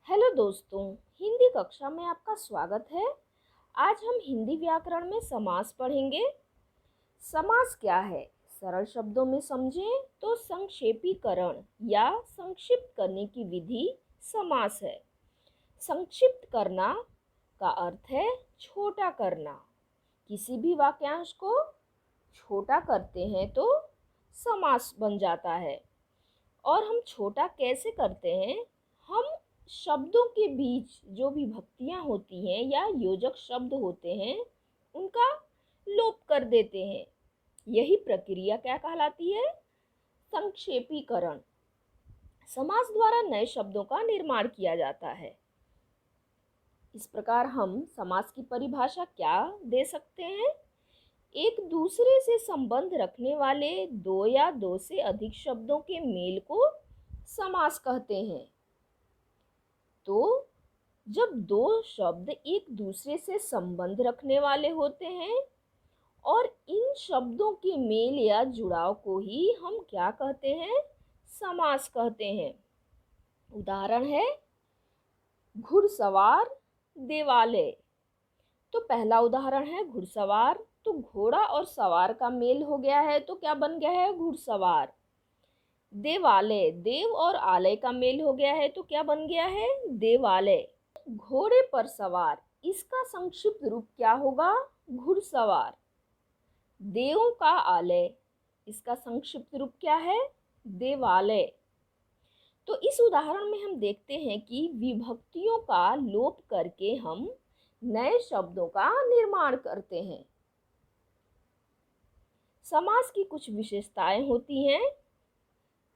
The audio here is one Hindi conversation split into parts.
हेलो दोस्तों, हिंदी कक्षा में आपका स्वागत है। आज हम हिंदी व्याकरण में समास पढ़ेंगे। समास क्या है? सरल शब्दों में समझें तो संक्षेपीकरण या संक्षिप्त करने की विधि समास है। संक्षिप्त करना का अर्थ है छोटा करना। किसी भी वाक्यांश को छोटा करते हैं तो समास बन जाता है। और हम छोटा कैसे करते हैं? हम शब्दों के बीच जो विभक्तियां होती हैं या योजक शब्द होते हैं उनका लोप कर देते हैं। यही प्रक्रिया क्या कहलाती है? संक्षेपीकरण। समास द्वारा नए शब्दों का निर्माण किया जाता है। इस प्रकार हम समास की परिभाषा क्या दे सकते हैं? एक दूसरे से संबंध रखने वाले दो या दो से अधिक शब्दों के मेल को समास कहते हैं। तो जब दो शब्द एक दूसरे से संबंध रखने वाले होते हैं और इन शब्दों के मेल या जुड़ाव को ही हम क्या कहते हैं? समास कहते हैं। उदाहरण है घुड़सवार, देवालय। तो पहला उदाहरण है घुड़सवार। तो घोड़ा और सवार का मेल हो गया है तो क्या बन गया है? घुड़सवार। देवालय, देव और आलय का मेल हो गया है तो क्या बन गया है? देवालय। घोड़े पर सवार, इसका संक्षिप्त रूप क्या होगा? घुड़सवार। देवों का आलय, इसका संक्षिप्त रूप क्या है? देवालय। तो इस उदाहरण में हम देखते हैं कि विभक्तियों का लोप करके हम नए शब्दों का निर्माण करते हैं। समास की कुछ विशेषताएं होती हैं।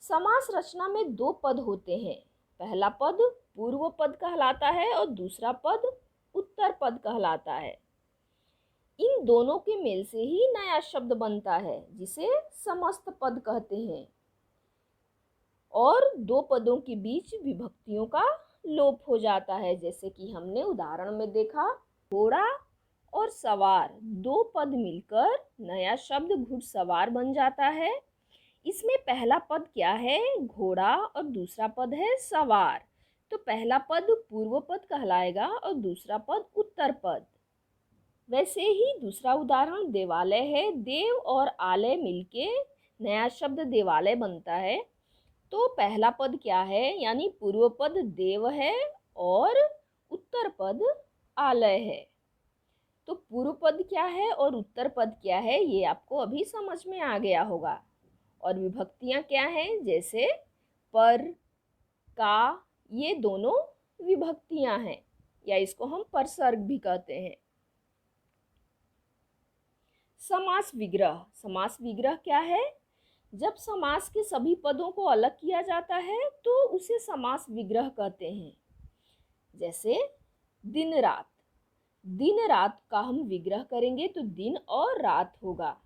समास रचना में दो पद होते हैं। पहला पद पूर्व पद कहलाता है और दूसरा पद उत्तर पद कहलाता है। इन दोनों के मेल से ही नया शब्द बनता है जिसे समस्त पद कहते हैं। और दो पदों के बीच विभक्तियों का लोप हो जाता है, जैसे कि हमने उदाहरण में देखा। घोड़ा और सवार, दो पद मिलकर नया शब्द घुड़सवार बन जाता है। इसमें पहला पद क्या है? घोड़ा और दूसरा पद है सवार। तो पहला पद पूर्व पद कहलाएगा और दूसरा पद उत्तर पद। वैसे ही दूसरा उदाहरण देवालय है। देव और आलय मिलके नया शब्द देवालय बनता है। तो पहला पद क्या है? यानी पूर्व पद देव है और उत्तर पद आलय है। तो पूर्व पद क्या है और उत्तर पद क्या है ये आपको अभी समझ में आ गया होगा। और विभक्तियां क्या हैं? जैसे पर, का, ये दोनों विभक्तियां हैं या इसको हम परसर्ग भी कहते हैं। समास विग्रह। समास विग्रह क्या है? जब समास के सभी पदों को अलग किया जाता है तो उसे समास विग्रह कहते हैं। जैसे दिन रात। दिन रात का हम विग्रह करेंगे तो दिन और रात होगा।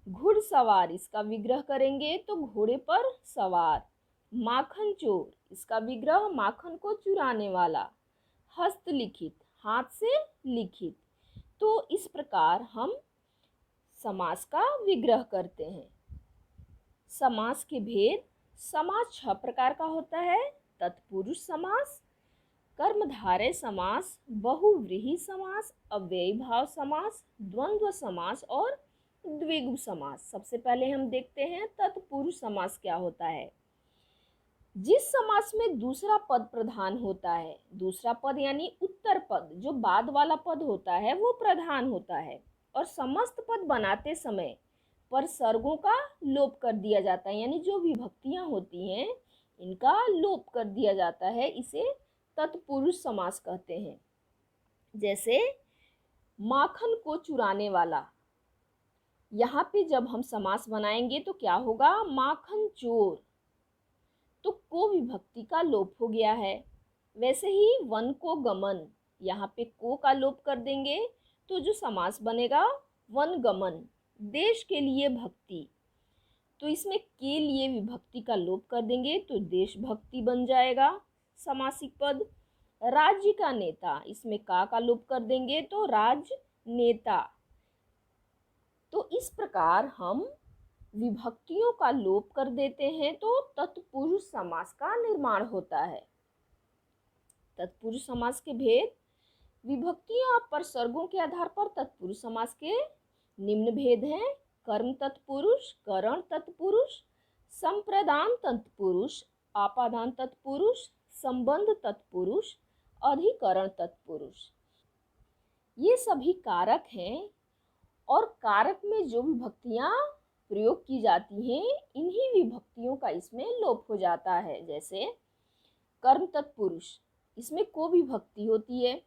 घुड़सवार, इसका विग्रह करेंगे तो घोड़े पर सवार। माखन चोर, इसका विग्रह माखन को चुराने वाला। हस्तलिखित, हाथ से लिखित। तो इस प्रकार हम समास का विग्रह करते हैं। समास के भेद। समास 6 प्रकार का होता है। तत्पुरुष समास, कर्मधारय समास, बहुव्रीहि समास, अव्ययी भाव समास, द्वंद्व समास और द्विगु समास। सबसे पहले हम देखते हैं तत्पुरुष समास क्या होता है। जिस समास में दूसरा पद प्रधान होता है, दूसरा पद यानी उत्तर पद, जो बाद वाला पद होता है वो प्रधान होता है और समस्त पद बनाते समय पर सर्गों का लोप कर दिया जाता है, यानी जो विभक्तियां होती हैं इनका लोप कर दिया जाता है। इसे तत्पुरुष समास कहते हैं। जैसे माखन को चुराने वाला। यहाँ पे जब हम समास बनाएंगे तो क्या होगा? माखन चोर। तो को विभक्ति का लोप हो गया है। वैसे ही वन को गमन, यहाँ पे को का लोप कर देंगे तो जो समास बनेगा वन गमन। देश के लिए भक्ति, तो इसमें के लिए विभक्ति का लोप कर देंगे तो देशभक्ति बन जाएगा समासिक पद। राज्य का नेता, इसमें का लोप कर देंगे तो राजनेता। तो इस प्रकार हम विभक्तियों का लोप कर देते हैं तो तत्पुरुष समास का निर्माण होता है। तत्पुरुष समास के भेद। विभक्तियां परसर्गों के आधार पर तत्पुरुष समास के निम्न भेद हैं। कर्म तत्पुरुष, करण तत्पुरुष, संप्रदान तत्पुरुष, आपादान तत्पुरुष, संबंध तत्पुरुष, अधिकरण तत्पुरुष। ये सभी कारक हैं और कारक में जो विभक्तियां प्रयोग की जाती हैं इन्हीं विभक्तियों का इसमें लोप हो जाता है। जैसे कर्म तत्पुरुष, इसमें को विभक्ति होती है।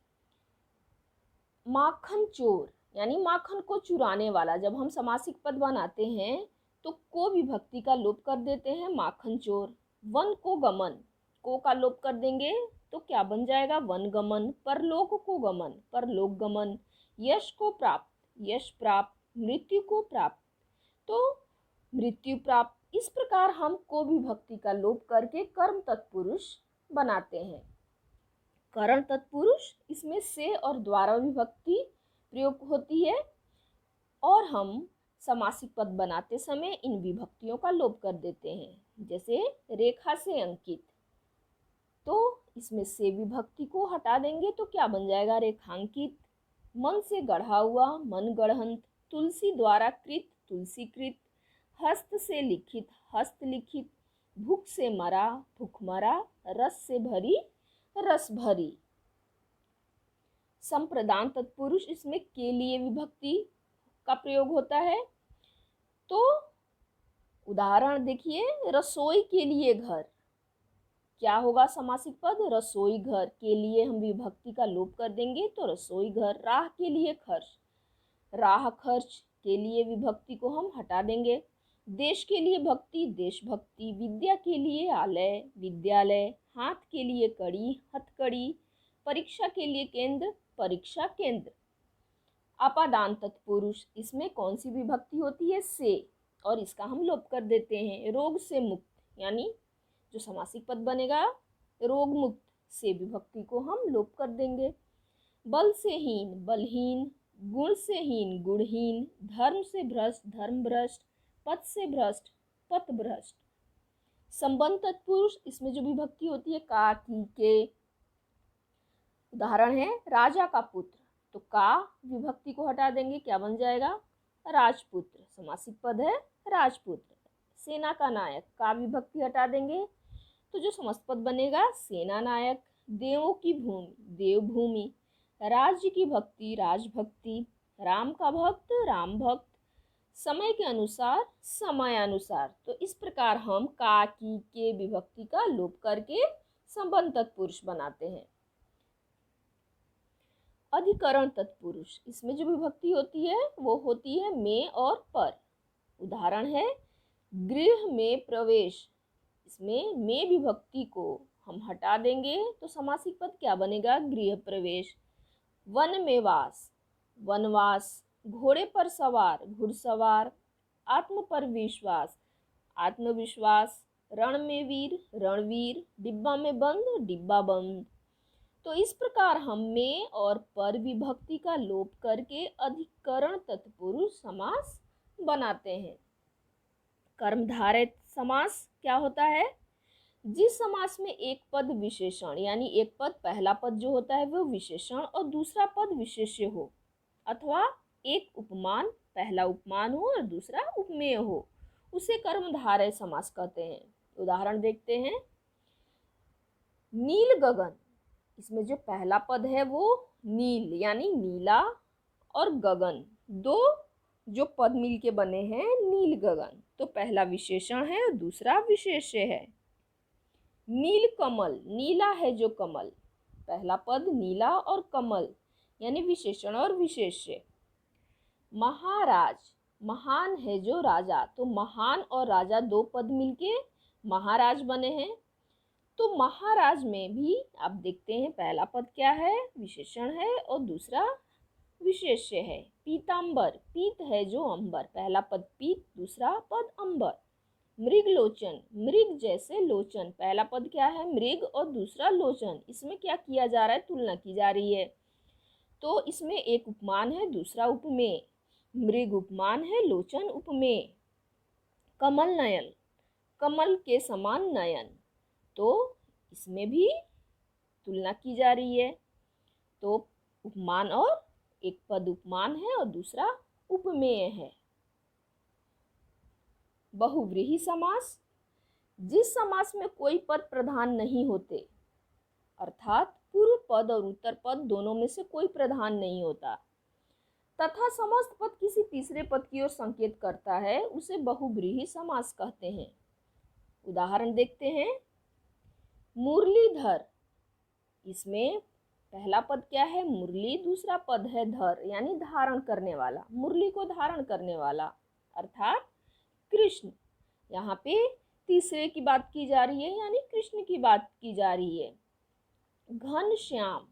माखन चोर यानी माखन को चुराने वाला, जब हम समासिक पद बनाते हैं तो को विभक्ति का लोप कर देते हैं, माखन चोर। वन को गमन, को का लोप कर देंगे तो क्या बन जाएगा, वन गमन। परलोक को गमन, परलोक गमन। यश को प्राप्त, यश प्राप्त। मृत्यु को प्राप्त, तो मृत्यु प्राप्त। इस प्रकार हम को विभक्ति का लोप करके कर्म तत्पुरुष बनाते हैं। करण तत्पुरुष, इसमें से और द्वारा विभक्ति प्रयोग होती है और हम समासिक पद बनाते समय इन विभक्तियों का लोप कर देते हैं। जैसे रेखा से अंकित, तो इसमें से विभक्ति को हटा देंगे तो क्या बन जाएगा, रेखांकित। मन से गढ़ा हुआ, मन गढ़ंत। तुलसी द्वारा कृत, तुलसीकृत। हस्त से लिखित, हस्तलिखित। भूख से मरा, भूखमरा। रस से भरी, रस भरी। संप्रदान तत्पुरुष, इसमें के लिए विभक्ति का प्रयोग होता है। तो उदाहरण देखिए, रसोई के लिए घर, क्या होगा समासिक पद, रसोई घर। के लिए हम विभक्ति का लोप कर देंगे तो रसोई घर। राह के लिए खर्च, राह खर्च। के लिए विभक्ति को हम हटा देंगे। देश के लिए भक्ति, देशभक्ति। विद्या के लिए आलय, विद्यालय। हाथ के लिए कड़ी, हथकड़ी। परीक्षा के लिए केंद्र, परीक्षा केंद्र। आपादान तत्पुरुष, इसमें कौन सी विभक्ति होती है, से, और इसका हम लोप कर देते हैं। रोग से मुक्त, यानी जो समासिक पद बनेगा रोग मुक्त, से विभक्ति को हम लोप कर देंगे। बल से हीन, बलहीन। गुण से हीन, गुणहीन। धर्म से भ्रष्ट, धर्मभ्रष्ट। पद से भ्रष्ट, पथभ्रष्ट। संबंध तत्पुरुष, इसमें जो विभक्ति होती है का, की, के। उदाहरण है राजा का पुत्र, तो का विभक्ति को हटा देंगे, क्या बन जाएगा, राजपुत्र। समासिक पद है राजपुत्र। सेना का नायक, का विभक्ति हटा देंगे तो जो समास पद बनेगा सेना नायक। देवों की भूमि, देवभूमि। राज्य की भक्ति, राजभक्ति। राम का भक्त, राम भक्त। समय के अनुसार, समयानुसार। तो इस प्रकार हम का, की, के विभक्ति का लोप करके संबंध तत्पुरुष बनाते हैं। अधिकरण तत्पुरुष, इसमें जो विभक्ति होती है वो होती है में और पर। उदाहरण है गृह में प्रवेश, इसमें में विभक्ति को हम हटा देंगे तो समासिक पद क्या बनेगा, गृह प्रवेश। वन में वास, वनवास। घोड़े पर सवार, घुड़सवार। आत्म पर विश्वास, आत्मविश्वास। रण में वीर, रणवीर। डिब्बा में बंद, डिब्बा बंद। तो इस प्रकार हम में और पर विभक्ति का लोप करके अधिकरण तत्पुरुष समास बनाते हैं। कर्मधारय समास क्या होता है, जिस समास में एक पद विशेषण यानी एक पद, पहला पद जो होता है वो विशेषण और दूसरा पद विशेष्य हो, अथवा एक उपमान, पहला उपमान हो और दूसरा उपमेय हो, उसे कर्मधारय समास कहते हैं। उदाहरण देखते हैं, नील गगन, इसमें जो पहला पद है वो नील यानी नीला और गगन, दो जो पद मिलके बने हैं नील गगन, तो पहला विशेषण है और दूसरा विशेष्य है। नील कमल, नीला है जो कमल, पहला पद नीला और कमल यानी विशेषण और विशेष्य। महाराज, महान है जो राजा, तो महान और राजा दो पद मिलके महाराज बने हैं। तो महाराज में भी आप देखते हैं पहला पद क्या है, विशेषण है और दूसरा विशेष्य है। पीतांबर, पीत है जो अंबर, पहला पद पीत, दूसरा पद अंबर। मृगलोचन, मृग जैसे लोचन, पहला पद क्या है मृग और दूसरा लोचन, इसमें क्या किया जा रहा है, तुलना की जा रही है, तो इसमें एक उपमान है दूसरा उपमेय। मृग उपमान है, लोचन उपमेय। कमल नयन, कमल के समान नयन, तो इसमें भी तुलना की जा रही है। तो उपमान और एक पद उपमान है और दूसरा उपमेय है। बहुव्रीहि समास, जिस समास में कोई पद प्रधान नहीं होते, अर्थात पूर्व पद और उत्तर पद दोनों में से कोई प्रधान नहीं होता तथा समस्त पद किसी तीसरे पद की ओर संकेत करता है, उसे बहुव्रीहि समास कहते हैं। उदाहरण देखते हैं। मुरलीधर, इसमें पहला पद क्या है? मुरली, दूसरा पद है धर, यानी धारण करने वाला, मुरली को धारण करने वाला अर्थात कृष्ण। यहाँ पे तीसरे की बात की जा रही है, यानी कृष्ण की बात की जा रही है। घनश्याम,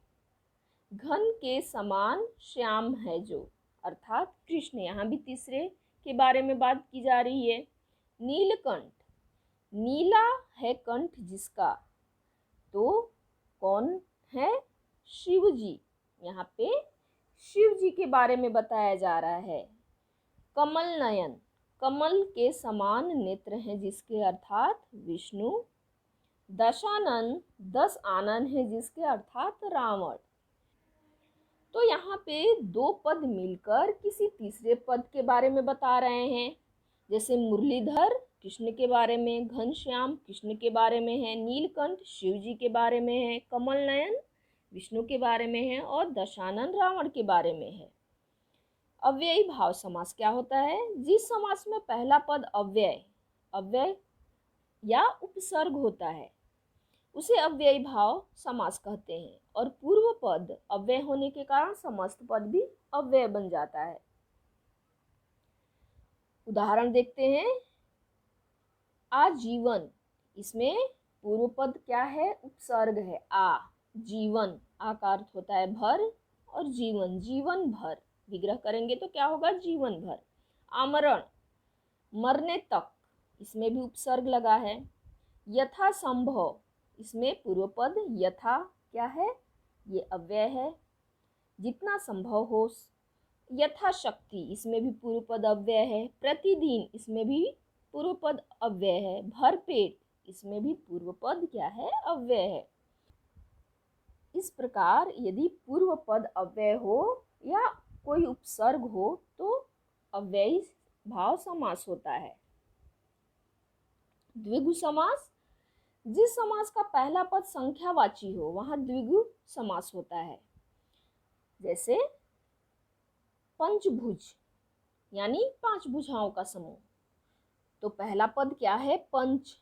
घन के समान श्याम है जो, अर्थात कृष्ण, यहाँ भी तीसरे के बारे में बात की जा रही है। नीलकंठ, नीला है कंठ जिसका, तो कौन है? शिव जी, यहाँ पे शिव जी के बारे में बताया जा रहा है। कमल नयन, कमल के समान नेत्र हैं जिसके, अर्थात विष्णु। दशानन, 10 आनन है जिसके, अर्थात रावण। तो यहाँ पे दो पद मिलकर किसी तीसरे पद के बारे में बता रहे हैं। जैसे मुरलीधर कृष्ण के बारे में, घनश्याम कृष्ण के बारे में है, नीलकंठ शिव जी के बारे में है, कमल नयन विष्णु के बारे में है और दशानन रावण के बारे में है। अव्ययी भाव समास क्या होता है? जिस समास में पहला पद अव्यय या उपसर्ग होता है उसे अव्ययी भाव समास कहते हैं और पूर्व पद अव्यय होने के कारण समस्त पद भी अव्यय बन जाता है। उदाहरण देखते हैं। आजीवन, इसमें पूर्व पद क्या है? उपसर्ग है आ। जीवन, आ का अर्थ होता है भर और जीवन, जीवन भर। विग्रह करेंगे तो क्या होगा? जीवन भर। आमरण, मरने तक, इसमें भी उपसर्ग लगा है। यथा संभव, इसमें पूर्व पद यथा क्या है? ये अव्यय है, जितना संभव हो। यथाशक्ति, इसमें भी पूर्व पद अव्यय है। प्रतिदिन, इसमें भी पूर्व पद अव्यय है। भरपेट, इसमें भी पूर्व पद क्या है? अव्यय है। इस प्रकार यदि पूर्व पद अव्यय हो या कोई उपसर्ग हो तो अव्ययी भाव समास होता है। द्विगु समास, जिस समास का पहला पद संख्यावाची हो वहां द्विगु समास होता है। जैसे पंचभुज, यानी 5 भुजाओं का समूह, तो पहला पद क्या है? पंच,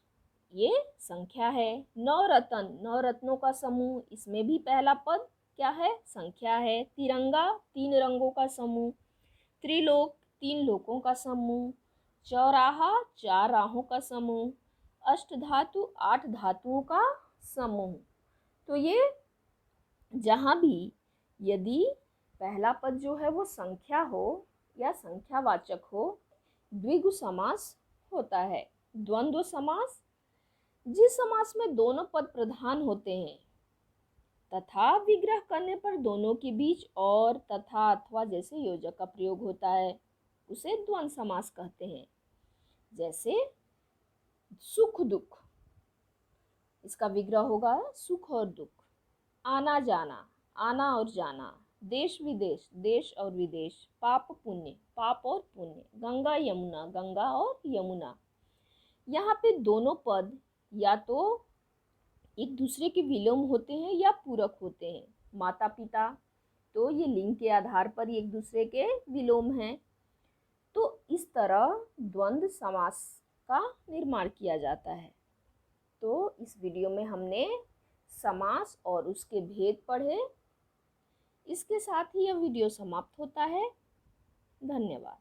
ये संख्या है। नवरत्न, नवरत्नों का समूह, इसमें भी पहला पद क्या है? संख्या है। तिरंगा, 3 रंगों का समूह। त्रिलोक, 3 लोकों का समूह। चौराहा, 4 राहों का समूह। अष्टधातु, 8 धातुओं का समूह। तो ये जहाँ भी यदि पहला पद जो है वो संख्या हो या संख्यावाचक हो, द्विगु समास होता है। द्वंद्व समास, जिस समास में दोनों पद प्रधान होते हैं तथा विग्रह करने पर दोनों के बीच और, तथा, अथवा जैसे योजक का प्रयोग होता है उसे द्वंद्व समास कहते हैं। जैसे सुख दुख, इसका विग्रह होगा सुख और दुख। आना जाना, आना और जाना। देश विदेश, देश और विदेश। पाप पुण्य, पाप और पुण्य। गंगा यमुना, गंगा और यमुना। यहाँ पे दोनों पद या तो एक दूसरे के विलोम होते हैं या पूरक होते हैं। माता पिता, तो ये लिंग के आधार पर एक दूसरे के विलोम हैं। तो इस तरह द्वंद्व समास का निर्माण किया जाता है। तो इस वीडियो में हमने समास और उसके भेद पढ़े। इसके साथ ही यह वीडियो समाप्त होता है। धन्यवाद।